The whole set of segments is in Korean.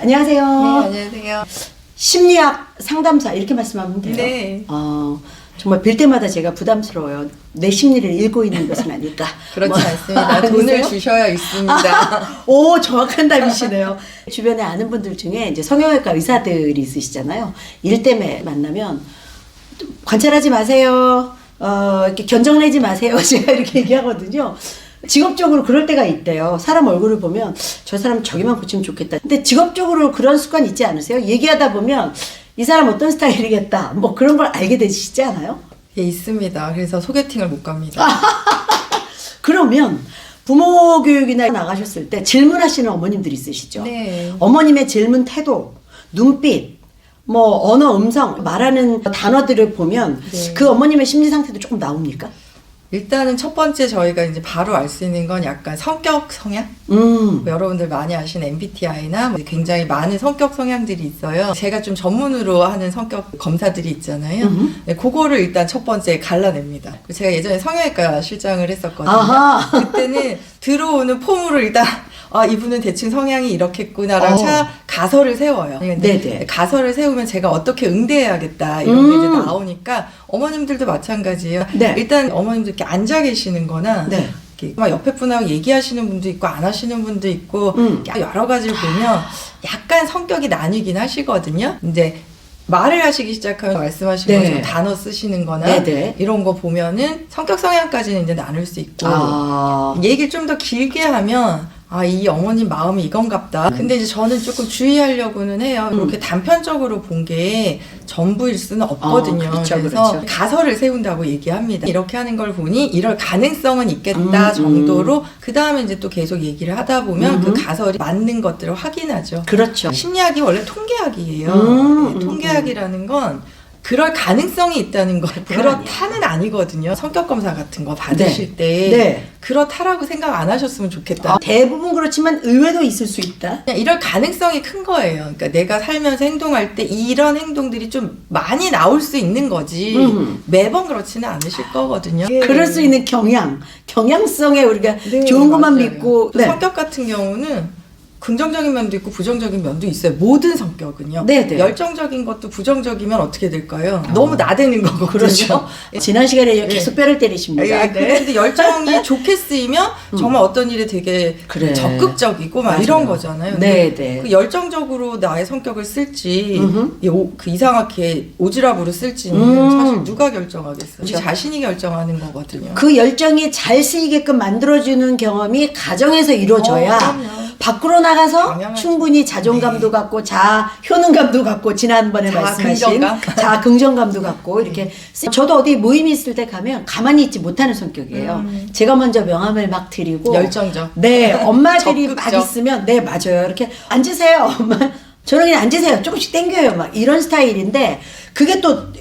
안녕하세요. 네, 안녕하세요. 심리학 상담사 이렇게 말씀하면 돼요. 네. 정말 뵐 때마다 제가 부담스러워요. 내 심리를 읽고 있는 것은 아닐까. 그렇지 뭐, 않습니다. 돈을 아니세요? 주셔야 있습니다. 오, 정확한 답이시네요. 주변에 아는 분들 중에 이제 성형외과 의사들이 있으시잖아요. 일 때문에 만나면 관찰하지 마세요. 이렇게 견적내지 마세요. 제가 이렇게 얘기하거든요. 직업적으로 그럴 때가 있대요. 사람 얼굴을 보면 저 사람 저기만 고치면 좋겠다. 근데 직업적으로 그런 습관 있지 않으세요? 얘기하다 보면 이 사람 어떤 스타일이겠다. 뭐 그런 걸 알게 되시지 않아요? 예, 있습니다. 그래서 소개팅을 못 갑니다. 그러면 부모 교육이나 나가셨을 때 질문하시는 어머님들이 있으시죠? 네. 어머님의 질문 태도, 눈빛, 뭐 언어, 음성, 말하는 단어들을 보면 네. 그 어머님의 심리 상태도 조금 나옵니까? 일단은 첫 번째 저희가 이제 바로 알 수 있는 건 약간 성격 성향? 여러분들 많이 아시는 MBTI나 굉장히 많은 성격 성향들이 있어요. 제가 좀 전문으로 하는 성격 검사들이 있잖아요. 네, 그거를 일단 첫 번째 갈라냅니다. 제가 예전에 성형외과 실장을 했었거든요. 아하. 그때는 들어오는 폼으로 일단 이분은 대충 성향이 이렇겠구나라고 가설을 세워요. 네네. 가설을 세우면 제가 어떻게 응대해야겠다 이런 게 이제 나오니까 어머님들도 마찬가지예요. 네. 일단 어머님들 이렇게 앉아 계시는 거나 네. 이렇게 막 옆에 분하고 얘기하시는 분도 있고 안 하시는 분도 있고 여러 가지를 보면 약간 성격이 나뉘긴 하시거든요. 이제 말을 하시기 시작하면 말씀하신 네. 것처럼 단어 쓰시는 거나 네네. 이런 거 보면은 성격 성향까지는 이제 나눌 수 있고 얘기를 좀 더 길게 하면 이 어머님 마음이 이건갑다. 근데 이제 저는 조금 주의하려고는 해요. 이렇게 단편적으로 본 게 전부일 수는 없거든요. 그렇죠, 그래서 그렇죠. 가설을 세운다고 얘기합니다. 이렇게 하는 걸 보니 이럴 가능성은 있겠다 정도로 그 다음에 이제 또 계속 얘기를 하다 보면 그 가설이 맞는 것들을 확인하죠. 그렇죠. 심리학이 원래 통계학이에요. 네, 통계학이라는 건 그럴 가능성이 있다는 거 그렇다는 아니거든요. 성격 검사 같은 거 받으실 때 네. 그렇다라고 생각 안 하셨으면 좋겠다. 대부분 그렇지만 의외도 있을 수 있다. 그냥 이럴 가능성이 큰 거예요. 그러니까 내가 살면서 행동할 때 이런 행동들이 좀 많이 나올 수 있는 거지 매번 그렇지는 않으실 거거든요. 그럴 수 있는 경향성에 우리가 네, 좋은 것만 맞아요. 믿고 또 성격 같은 경우는 긍정적인 면도 있고 부정적인 면도 있어요. 모든 성격은요. 네네. 열정적인 것도 부정적이면 어떻게 될까요? 너무 나대는 거거든요. 그렇죠. 지난 시간에 계속 뼈를 때리십니다. 네. 근데 열정이 좋게 쓰이면 정말 어떤 일에 되게 그래. 적극적이고 막 맞아요. 이런 거잖아요. 네, 근데 네. 그 열정적으로 나의 성격을 쓸지 그 이상하게 오지랖으로 쓸지는 사실 누가 결정하겠어요. 우리 그렇죠. 자신이 결정하는 거거든요. 그 열정이 잘 쓰이게끔 만들어주는 경험이 가정에서 이루어져야 그럼요. 밖으로 나가서 당연하죠. 충분히 자존감도 갖고 효능감도 갖고 지난번에 자아 말씀하신 긍정감? 자아 긍정감도 갖고 이렇게 저도 어디 모임이 있을 때 가면 가만히 있지 못하는 성격이에요. 제가 먼저 명함을 막 드리고 열정적. 네, 엄마들이 막 적극적. 있으면 네, 맞아요. 이렇게 앉으세요. 엄마 저는 그냥 앉으세요. 조금씩 땡겨요. 막 이런 스타일인데 그게 또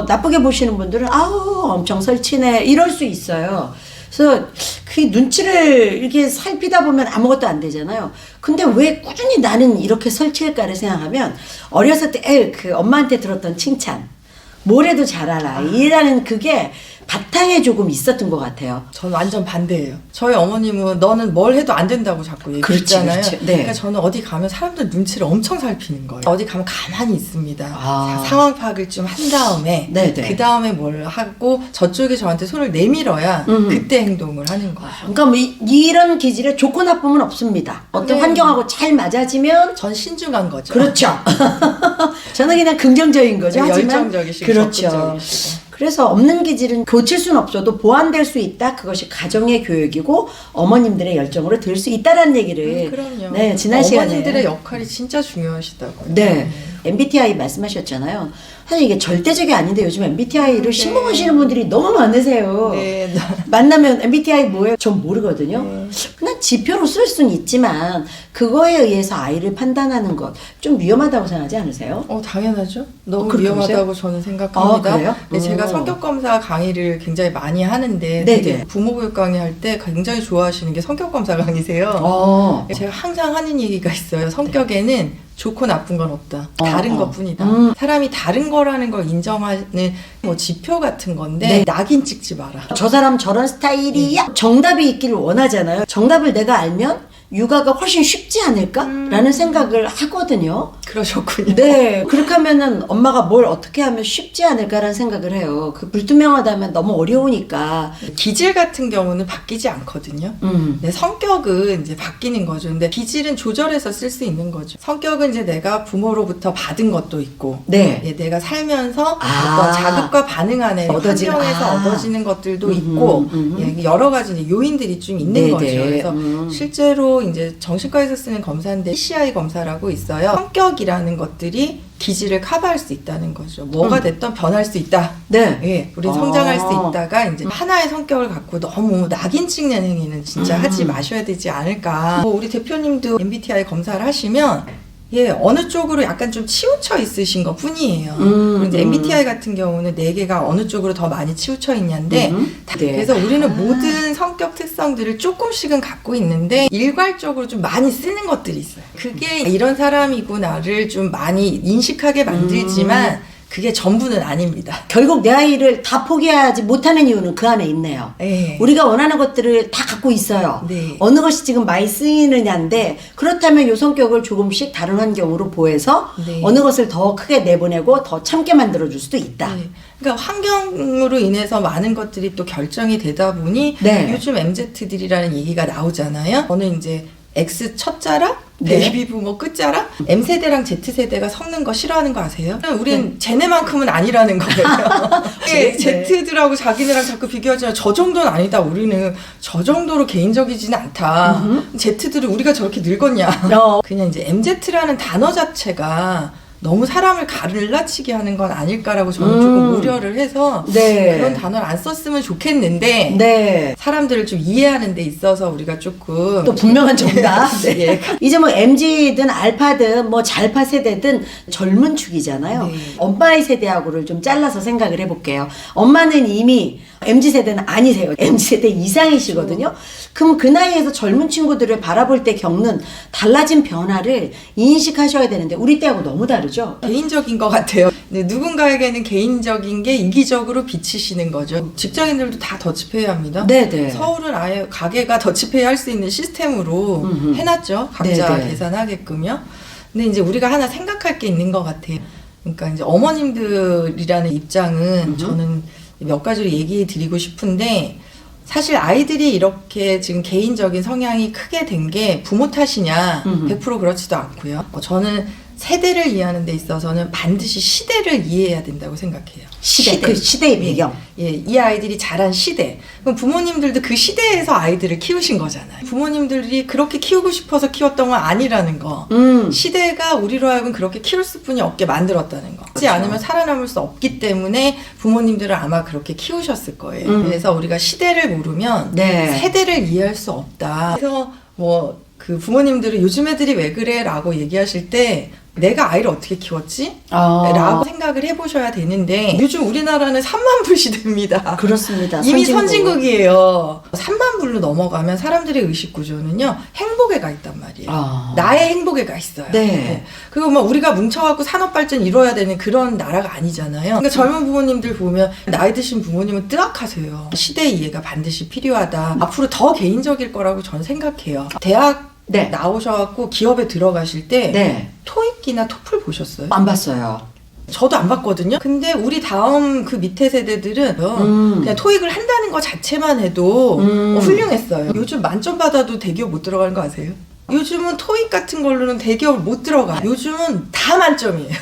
나쁘게 보시는 분들은 아우 엄청 설치네 이럴 수 있어요. 그래서 그 눈치를 이렇게 살피다 보면 아무것도 안 되잖아요. 근데 왜 꾸준히 나는 이렇게 설치할까를 생각하면 어렸을 때 그 엄마한테 들었던 칭찬 뭘 해도 잘하라 이라는 그게 바탕에 조금 있었던 것 같아요. 저는 완전 반대예요. 저희 어머님은 너는 뭘 해도 안 된다고 자꾸 얘기했잖아요. 그렇지. 네. 그러니까 저는 어디 가면 사람들 눈치를 엄청 살피는 거예요. 어디 가면 가만히 있습니다. 상황 파악을 좀 한 다음에 네네. 그 다음에 뭘 하고 저쪽에 저한테 손을 내밀어야 그때 행동을 하는 거예요. 그러니까 뭐 이런 기질에 좋고 나쁨은 없습니다. 어떤 네. 환경하고 잘 맞아지면 전 신중한 거죠. 그렇죠. 저는 그냥 긍정적인 거죠. 네, 하지만 열정적이시고 그렇죠. 적극적이시고. 그래서 없는 기질은 고칠 수는 없어도 보완될 수 있다. 그것이 가정의 교육이고 어머님들의 열정으로 들 수 있다라는 얘기를 그럼요. 네, 지난 시간에 어머님들의 역할이 진짜 중요하시다고요. 네. MBTI 말씀하셨잖아요. 사실 이게 절대적이 아닌데 요즘 MBTI를 신봉하시는 분들이 너무 많으세요. 네. 만나면 MBTI 뭐예요? 전 모르거든요. 네. 그냥 지표로 쓸 수는 있지만 그거에 의해서 아이를 판단하는 것 좀 위험하다고 생각하지 않으세요? 당연하죠. 너무 그렇게 위험하다고 저는 생각합니다. 그래요? 네, 제가 성격검사 강의를 굉장히 많이 하는데 네네. 되게 부모교육 강의할 때 굉장히 좋아하시는 게 성격검사 강의세요. 제가 항상 하는 얘기가 있어요. 성격에는 좋고 나쁜 건 없다. 다른 것뿐이다. 사람이 다른 거라는 걸 인정하는 뭐 지표 같은 건데 네. 낙인 찍지 마라. 저 사람 저런 스타일이야. 정답이 있기를 원하잖아요. 정답을 내가 알면 육아가 훨씬 쉽지 않을까라는 생각을 하거든요. 그러셨군요. 네, 그렇게 하면은 엄마가 뭘 어떻게 하면 쉽지 않을까라는 생각을 해요. 그 불투명하다면 너무 어려우니까. 기질 같은 경우는 바뀌지 않거든요. 내 성격은 이제 바뀌는 거죠. 근데 기질은 조절해서 쓸 수 있는 거죠. 성격은 이제 내가 부모로부터 받은 것도 있고, 네. 예, 내가 살면서 어떤 자극과 반응하는 환경에서 얻어지는 것들도 있고, 예, 여러 가지 이제 요인들이 좀 있는 네네. 거죠. 그래서 실제로 이제 정신과에서 쓰는 검사인데 PCI 검사라고 있어요. 성격이라는 것들이 기질을 커버할 수 있다는 거죠. 뭐가 됐든 변할 수 있다. 네. 예, 우리 성장할 수 있다가 이제 하나의 성격을 갖고 너무 낙인 찍는 행위는 진짜 하지 마셔야 되지 않을까. 우리 대표님도 MBTI 검사를 하시면 예, 어느 쪽으로 약간 좀 치우쳐 있으신 것 뿐이에요. 그리고 이제 MBTI 같은 경우는 4개가 어느 쪽으로 더 많이 치우쳐 있냐인데 네. 그래서 우리는 모든 성격 특성들을 조금씩은 갖고 있는데 일괄적으로 좀 많이 쓰는 것들이 있어요. 그게 이런 사람이구나를 좀 많이 인식하게 만들지만 그게 전부는 아닙니다. 결국 내 아이를 다 포기하지 못하는 이유는 그 안에 있네요. 네. 우리가 원하는 것들을 다 갖고 있어요. 네. 어느 것이 지금 많이 쓰이느냐인데 그렇다면 요 성격을 조금씩 다른 환경으로 보해서 네. 어느 것을 더 크게 내보내고 더 참게 만들어줄 수도 있다. 네. 그러니까 환경으로 인해서 많은 것들이 또 결정이 되다 보니 네. 요즘 MZ들이라는 얘기가 나오잖아요. 저는 이제 X 첫자라? 네. 베이비 부모 끝자라? M세대랑 Z세대가 섞는 거 싫어하는 거 아세요? 우린 쟤네만큼은 아니라는 거예요. 네. Z들하고 자기네랑 자꾸 비교하지만 저 정도는 아니다. 우리는 저 정도로 개인적이지는 않다. Z들은 우리가 저렇게 늙었냐. 그냥 이제 MZ라는 단어 자체가 너무 사람을 갈라치게 하는 건 아닐까라고 저는 조금 우려를 해서 네. 그런 단어를 안 썼으면 좋겠는데 네. 사람들을 좀 이해하는 데 있어서 우리가 조금 또 분명한 정답. 네. 네. 이제 뭐 MZ든 알파든 뭐 잘파 세대든 젊은 축이잖아요. 네. 엄마의 세대하고를 좀 잘라서 생각을 해볼게요. 엄마는 이미 MZ 세대는 아니세요. MZ 세대 이상이시거든요. 그럼 그 나이에서 젊은 친구들을 바라볼 때 겪는 달라진 변화를 인식하셔야 되는데 우리 때하고 너무 다르죠. 개인적인 것 같아요. 네, 누군가에게는 개인적인 게 이기적으로 비치시는 거죠. 직장인들도 다 더치페이 합니다. 네네. 서울은 아예 가게가 더치페이 할 수 있는 시스템으로 해놨죠. 각자 네네. 계산하게끔요. 근데 이제 우리가 하나 생각할 게 있는 것 같아요. 그러니까 이제 어머님들이라는 입장은 저는 몇 가지로 얘기 드리고 싶은데 사실 아이들이 이렇게 지금 개인적인 성향이 크게 된 게 부모 탓이냐 100% 그렇지도 않고요. 저는 세대를 이해하는 데 있어서는 반드시 시대를 이해해야 된다고 생각해요. 시대. 그 시대의 배경. 예, 이 아이들이 자란 시대. 그럼 부모님들도 그 시대에서 아이들을 키우신 거잖아요. 부모님들이 그렇게 키우고 싶어서 키웠던 건 아니라는 거. 시대가 우리로 하여금 그렇게 키울 수뿐이 없게 만들었다는 거. 그렇지 않으면 살아남을 수 없기 때문에 부모님들을 아마 그렇게 키우셨을 거예요. 그래서 우리가 시대를 모르면 네. 세대를 이해할 수 없다. 그래서 뭐 그 부모님들은 요즘 애들이 왜 그래? 라고 얘기하실 때 내가 아이를 어떻게 키웠지? 라고 생각을 해보셔야 되는데 요즘 우리나라는 3만 불 시대입니다. 그렇습니다. 이미 선진국이에요. 3만 불로 넘어가면 사람들의 의식 구조는요 행복에 가 있단 말이에요. 나의 행복에 가 있어요. 네. 그리고 막 우리가 뭉쳐갖고 산업 발전 이뤄야 되는 그런 나라가 아니잖아요. 그러니까 젊은 부모님들 보면 나이 드신 부모님은 뜨악하세요. 시대의 이해가 반드시 필요하다. 앞으로 더 개인적일 거라고 저는 생각해요. 대학 네. 나오셔갖고 기업에 들어가실 때 네. 토익이나 토플 보셨어요? 안 봤어요. 저도 안 봤거든요. 근데 우리 다음 그 밑에 세대들은 그냥 토익을 한다는 거 자체만 해도 훌륭했어요. 요즘 만점 받아도 대기업 못 들어가는 거 아세요? 요즘은 토익 같은 걸로는 대기업 못 들어가. 요즘은 다 만점이에요.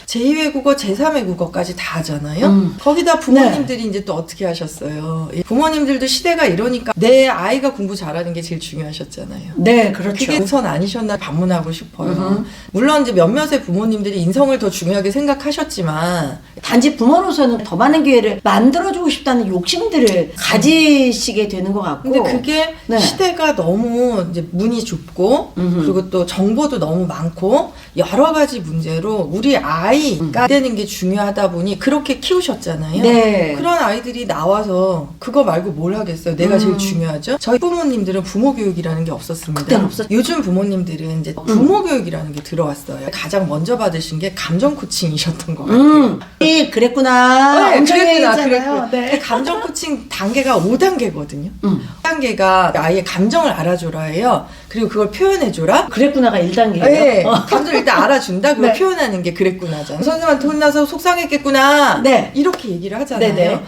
제2외국어, 제3외국어까지 다 하잖아요. 거기다 부모님들이 이제 또 어떻게 하셨어요? 부모님들도 시대가 이러니까 내 아이가 공부 잘하는 게 제일 중요하셨잖아요. 네, 그렇죠. 그게 우선 아니셨나 반문하고 싶어요. 물론 이제 몇몇의 부모님들이 인성을 더 중요하게 생각하셨지만 단지 부모로서는 더 많은 기회를 만들어주고 싶다는 욕심들을 가지시게 되는 것 같고. 근데 그게 네. 시대가 너무 이제 문이 좁고 그리고 또 정보도 너무 많고 여러 가지 문제로 우리 아이 아이가 되는 게 중요하다 보니 그렇게 키우셨잖아요. 네. 그런 아이들이 나와서 그거 말고 뭘 하겠어요. 내가 제일 중요하죠. 저희 부모님들은 부모 교육이라는 게 없었습니다. 그때는 없었죠. 요즘 부모님들은 이제 부모 교육이라는 게 들어왔어요. 가장 먼저 받으신 게 감정 코칭이셨던 것 같아요. 그랬구나. 네, 엄청 그랬구나. 얘기했잖아요. 네. 감정 코칭 단계가 5단계거든요. 1단계가 아이의 감정을 알아줘라 해요. 그리고 그걸 표현해줘라. 그랬구나가 1단계예요. 네. 감정을 일단 알아준다. 그걸 네. 표현하는 게 그랬구나잖아요. 선생님한테 혼나서 속상했겠구나. 네. 이렇게 얘기를 하잖아요. 네네.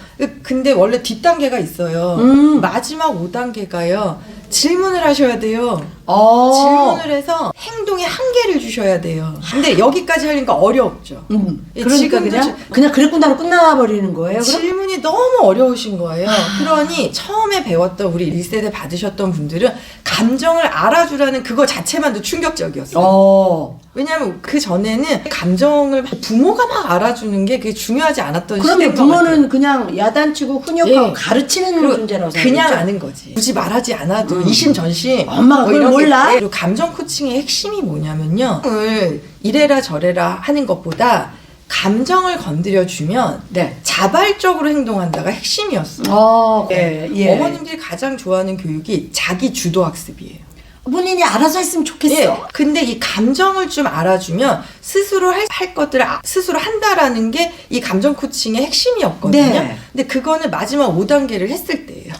근데 원래 뒷단계가 있어요. 마지막 5단계가요. 질문을 하셔야 돼요. 질문을 해서 행동에 한계를 주셔야 돼요. 근데 여기까지 하려니까 어렵죠. 예, 그러니까 지금도 그냥 그랬구나로 끝나버리는 거예요. 그럼? 질문이 너무 어려우신 거예요. 그러니 처음에 배웠던 우리 1세대 받으셨던 분들은 감정을 알아주라는 그거 자체만도 충격적이었어요. 왜냐하면 그 전에는 감정을 부모가 막 알아주는 게 그게 중요하지 않았던 그런데 시대인 것 부모는 같아요. 그냥 야단치고 훈육하고 예. 가르치는 그리고 존재라고 그냥 생각했죠. 아는 거지. 굳이 말하지 않아도 이심전심 엄마가 그걸 이런 게 몰라? 있대. 그리고 감정 코칭의 핵심이 뭐냐면요. 이래라 저래라 하는 것보다 감정을 건드려주면 네. 자발적으로 행동한다가 핵심이었어요. 예. 어머님들이 가장 좋아하는 교육이 자기 주도 학습이에요. 본인이 알아서 했으면 좋겠어. 예. 근데 이 감정을 좀 알아주면 스스로 할 것들을 스스로 한다라는 게 이 감정 코칭의 핵심이었거든요. 네. 근데 그거는 마지막 5단계를 했을 때예요.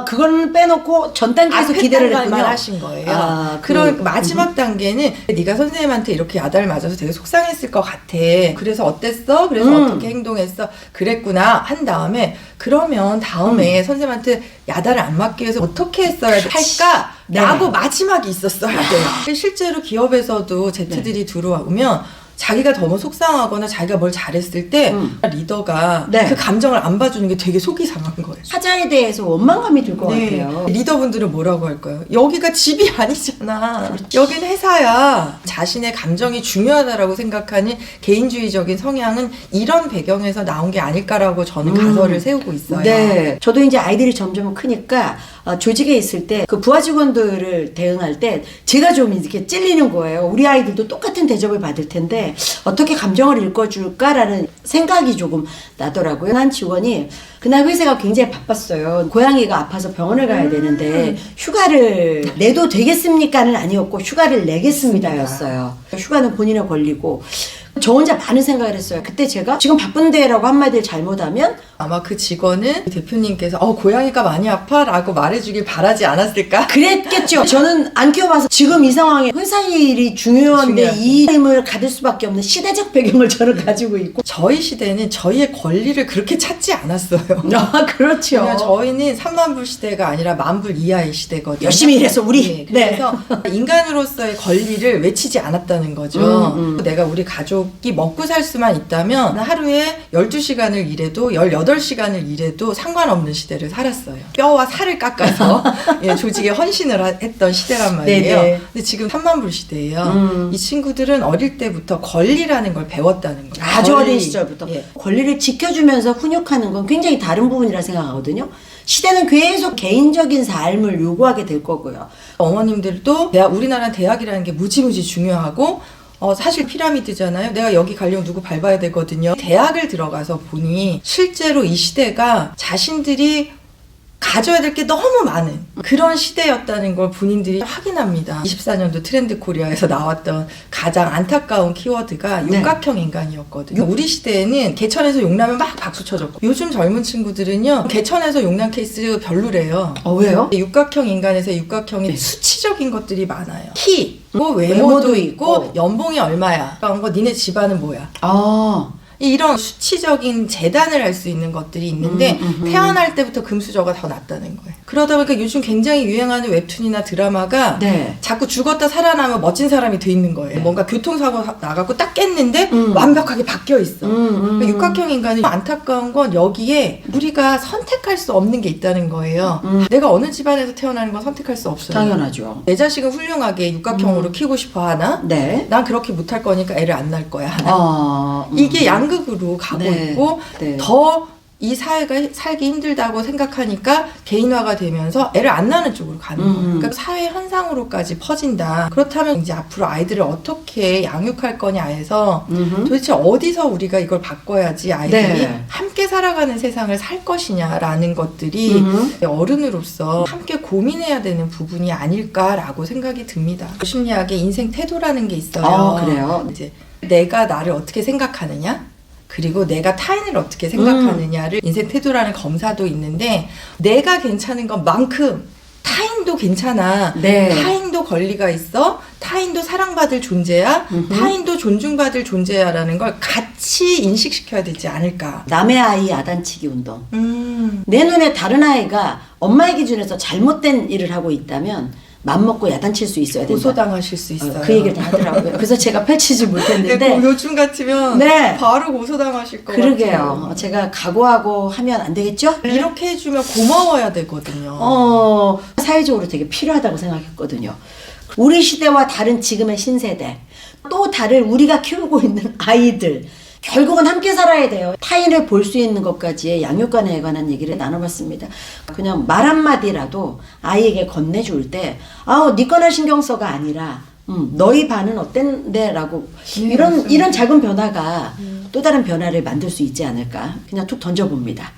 그걸 빼놓고 전 단계에서 앞에 기대를 단계만 했군요. 하신 거예요. 그런 마지막 단계는 네가 선생님한테 이렇게 야단을 맞아서 되게 속상했을 것 같아. 그래서 어땠어? 그래서 어떻게 행동했어? 그랬구나 한 다음에 그러면 다음에 선생님한테 야단을 안 맞기 위해서 어떻게 했어야 할까? 네. 라고 마지막이 있었어야 돼요. 실제로 기업에서도 Z들이 들어오면 자기가 너무 속상하거나 자기가 뭘 잘했을 때 리더가 네. 그 감정을 안 봐주는 게 되게 속이 상한 거예요. 사자에 대해서 원망감이 들 것 같아요. 리더분들은 뭐라고 할까요? 여기가 집이 아니잖아. 여긴 회사야. 자신의 감정이 중요하다라고 생각하는 개인주의적인 성향은 이런 배경에서 나온 게 아닐까라고 저는 가설을 세우고 있어요. 네. 저도 이제 아이들이 점점 크니까 조직에 있을 때 그 부하 직원들을 대응할 때 제가 좀 이렇게 찔리는 거예요. 우리 아이들도 똑같은 대접을 받을 텐데 어떻게 감정을 읽어줄까라는 생각이 조금 나더라고요. 한 직원이 그날 회사가 굉장히 바빴어요. 고양이가 아파서 병원을 가야 되는데 휴가를 내도 되겠습니까는 아니었고 휴가를 내겠습니다였어요. 휴가는 본인의 권리고 저 혼자 많은 생각을 했어요. 그때 제가 지금 바쁜데라고 한마디를 잘못하면 아마 그 직원은 대표님께서 고양이가 많이 아파? 라고 말해주길 바라지 않았을까? 그랬겠죠. 저는 안 키워봐서 지금 이 상황에 회사 일이 중요한데 중요하죠. 이 힘을 가질 수밖에 없는 시대적 배경을 저는 가지고 있고. 저희 시대는 저희의 권리를 그렇게 찾지 않았어요. 그렇죠. 왜냐면 저희는 3만 불 시대가 아니라 10,000불 이하의 시대거든요. 열심히 일해서 우리. 그래서 인간으로서의 권리를 외치지 않았다는 거죠. 내가 우리 가족이 먹고 살 수만 있다면 하루에 12시간을 일해도 18시간을 일해도 상관없는 시대를 살았어요. 뼈와 살을 깎아서 조직에 헌신을 했던 시대란 말이에요. 네네. 근데 지금 3만 불 시대예요. 이 친구들은 어릴 때부터 권리라는 걸 배웠다는 거예요. 아주 권리. 어린 시절부터 예. 권리를 지켜주면서 훈육하는 건 굉장히 다른 부분이라 생각하거든요. 시대는 계속 개인적인 삶을 요구하게 될 거고요. 어머님들도 우리나라 대학이라는 게 무지무지 중요하고 사실 피라미드잖아요. 내가 여기 가려면 누구 밟아야 되거든요. 대학을 들어가서 보니 실제로 이 시대가 자신들이 가져야 될 게 너무 많은 그런 시대였다는 걸 본인들이 확인합니다. 24년도 트렌드 코리아에서 나왔던 가장 안타까운 키워드가 네. 육각형 인간이었거든요. 우리 시대에는 개천에서 용나면 막 박수 쳐줬고 요즘 젊은 친구들은요 개천에서 용남 케이스 별로래요. 왜요? 육각형 인간에서 육각형이 수치적인 것들이 많아요. 키, 뭐 외모도 외모도 있고 있고. 연봉이 얼마야. 그런 거 니네 집안은 뭐야. 이런 수치적인 재단을 할 수 있는 것들이 있는데 태어날 때부터 금수저가 더 낫다는 거예요. 그러다 보니까 요즘 굉장히 유행하는 웹툰이나 드라마가 네. 자꾸 죽었다 살아나면 멋진 사람이 돼 있는 거예요. 뭔가 교통사고 나가고 딱 깼는데 완벽하게 바뀌어 있어. 그러니까 육각형 인간이 안타까운 건 여기에 우리가 선택할 수 없는 게 있다는 거예요. 내가 어느 집안에서 태어나는 건 선택할 수 없어요. 당연하죠. 내 자식은 훌륭하게 육각형으로 키우고 싶어 하나? 네. 난 그렇게 못할 거니까 애를 안 낳을 거야 하나? 이게 양극으로 가고 네. 있고 네. 더 이 사회가 살기 힘들다고 생각하니까 개인화가 되면서 애를 안 낳는 쪽으로 가는 거예요. 그러니까 사회 현상으로까지 퍼진다. 그렇다면 이제 앞으로 아이들을 어떻게 양육할 거냐에서 도대체 어디서 우리가 이걸 바꿔야지 아이들이 네. 함께 살아가는 세상을 살 것이냐라는 것들이 어른으로서 함께 고민해야 되는 부분이 아닐까라고 생각이 듭니다. 심리학의 인생 태도라는 게 있어요. 그래요? 이제 내가 나를 어떻게 생각하느냐? 그리고 내가 타인을 어떻게 생각하느냐를 인생 태도라는 검사도 있는데 내가 괜찮은 것만큼 타인도 괜찮아. 네. 타인도 권리가 있어. 타인도 사랑받을 존재야. 타인도 존중받을 존재야라는 걸 같이 인식시켜야 되지 않을까. 남의 아이 야단치기 운동. 내 눈에 다른 아이가 엄마의 기준에서 잘못된 일을 하고 있다면 맘먹고 야단칠 수 있어야 된다. 고소당하실 수 있어요. 그 얘기를 다 하더라고요. 그래서 제가 펼치지 못했는데 네, 요즘 같으면 네. 바로 고소당하실 것 그러게요. 같아요. 제가 각오하고 하면 안 되겠죠? 이렇게 해주면 고마워야 되거든요. 사회적으로 되게 필요하다고 생각했거든요. 우리 시대와 다른 지금의 신세대, 또 다른 우리가 키우고 있는 아이들, 결국은 함께 살아야 돼요. 타인을 볼 수 있는 것까지의 양육관에 관한 얘기를 나눠봤습니다. 그냥 말 한마디라도 아이에게 건네줄 때 네 거나 신경 써가 아니라 너희 반은 어땠는데? 라고 이런 작은 변화가 또 다른 변화를 만들 수 있지 않을까. 그냥 툭 던져봅니다.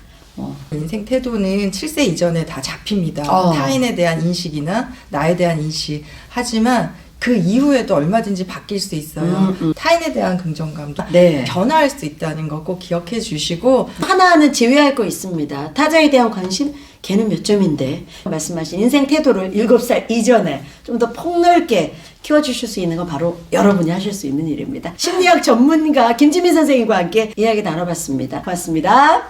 인생 태도는 7세 이전에 다 잡힙니다. 타인에 대한 인식이나 나에 대한 인식. 하지만 그 이후에도 얼마든지 바뀔 수 있어요. 타인에 대한 긍정감도 네. 변화할 수 있다는 거 꼭 기억해 주시고 하나는 제외할 거 있습니다. 타자에 대한 관심, 걔는 몇 점인데 말씀하신 인생 태도를 7살 이전에 좀 더 폭넓게 키워주실 수 있는 건 바로 여러분이 하실 수 있는 일입니다. 심리학 전문가 김지민 선생님과 함께 이야기 나눠봤습니다. 고맙습니다.